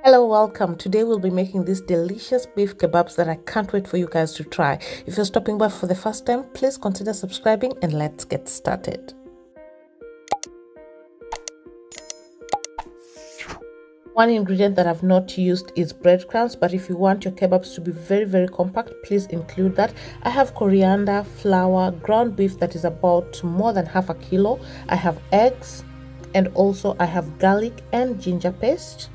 Hello, welcome. Today we'll be making these delicious beef kebabs that I can't wait for you guys to try. If you're stopping by for the first time, please consider subscribing and let's get started. One ingredient that I've not used is breadcrumbs, but if you want your kebabs to be very compact, please include that. I have coriander, flour, ground beef that is about more than half a kilo. I have eggs, and also I have garlic and ginger paste.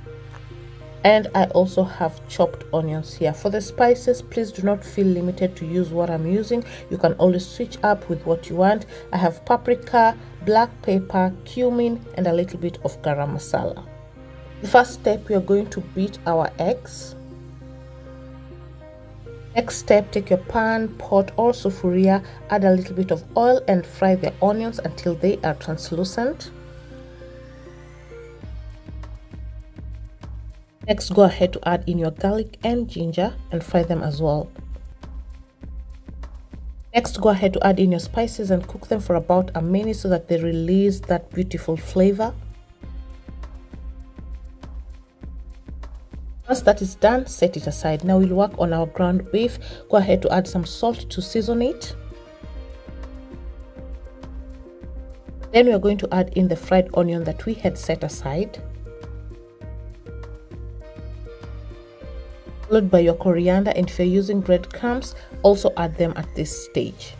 And I also have chopped onions here. For the spices, please do not feel limited to use what I'm using. You can always switch up with what you want. I have paprika, black pepper, cumin, and a little bit of garam masala. The first step, we are going to beat our eggs. Next step, take your pan, pot, or sufuria, add a little bit of oil and fry the onions until they are translucent. Next, go ahead to add in your garlic and ginger and fry them as well. Next, go ahead to add in your spices and cook them for about a minute so that they release that beautiful flavor. Once that is done, set it aside. Now we'll work on our ground beef. Go ahead to add some salt to season it. Then we are going to add in the fried onion that we had set aside, followed by your coriander, and if you're using breadcrumbs, also add them at this stage.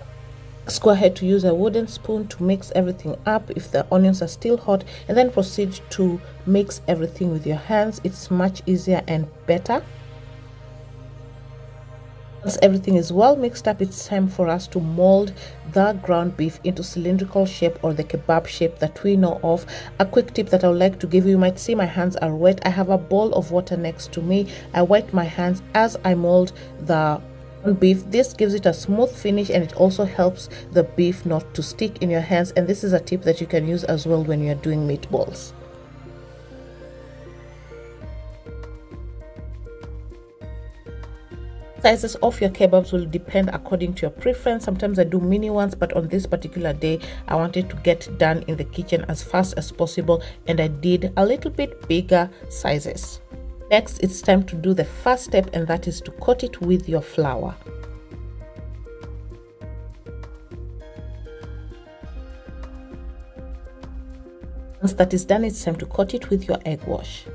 Next, go ahead to use a wooden spoon to mix everything up if the onions are still hot, and then proceed to mix everything with your hands. It's much easier and better. Once everything is well mixed up, it's time for us to mold the ground beef into cylindrical shape, or the kebab shape that we know of. A quick tip that I would like to give you: might see my hands are wet. I have a bowl of water next to me. I wet my hands as I mold the beef. This gives it a smooth finish, and it also helps the beef not to stick in your hands. And this is a tip that you can use as well when you're doing meatballs. Sizes of your kebabs will depend according to your preference. Sometimes I do mini ones, but on this particular day I wanted to get done in the kitchen as fast as possible, and I did a little bit bigger sizes. Next, it's time to do the first step, and that is to coat it with your flour. Once that is done, it's time to coat it with your egg wash.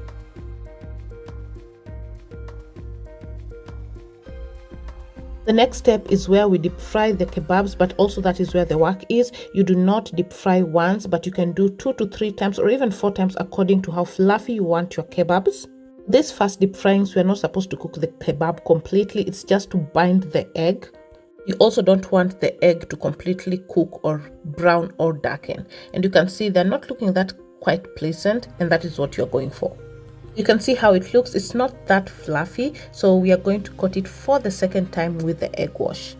The next step is where we deep fry the kebabs, but also that is where the work is. You do not deep fry once, but you can do 2 to 3 times or even 4 times according to how fluffy you want your kebabs. This first deep frying, we are not supposed to cook the kebab completely. It's just to bind the egg. You also don't want the egg to completely cook or brown or darken. And you can see they're not looking that quite pleasant, and that is what you're going for. You can see how it looks. It's not that fluffy, so we are going to coat it for the second time with the egg wash.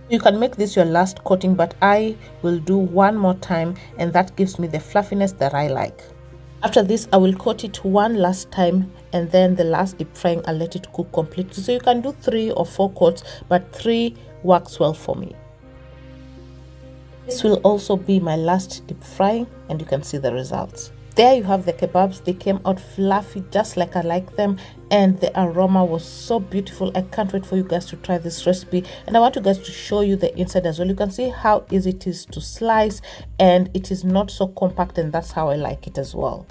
You can make this your last coating, but I will do one more time, and that gives me the fluffiness that I like. After this, I will coat it one last time, and then the last deep frying I'll let it cook completely. So you can do 3 or 4 coats, but 3 works well for me. This will also be my last deep frying, and you can see the results. There you have the kebabs. They came out fluffy just like I like them, and the aroma was so beautiful. I can't wait for you guys to try this recipe, and I want you guys to show you the inside as well. You can see how easy it is to slice, and it is not so compact, and that's how I like it as well.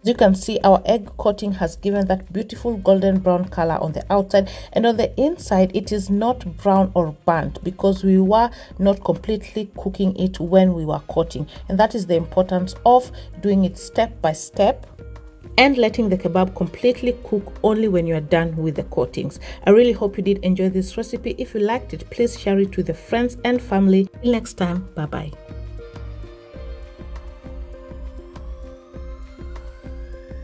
As you can see, our egg coating has given that beautiful golden brown color on the outside, and on the inside it is not brown or burnt because we were not completely cooking it when we were coating. And that is the importance of doing it step by step and letting the kebab completely cook only when you are done with the coatings. I really hope you did enjoy this recipe. If you liked it, please share it with your friends and family. Till next time, bye bye.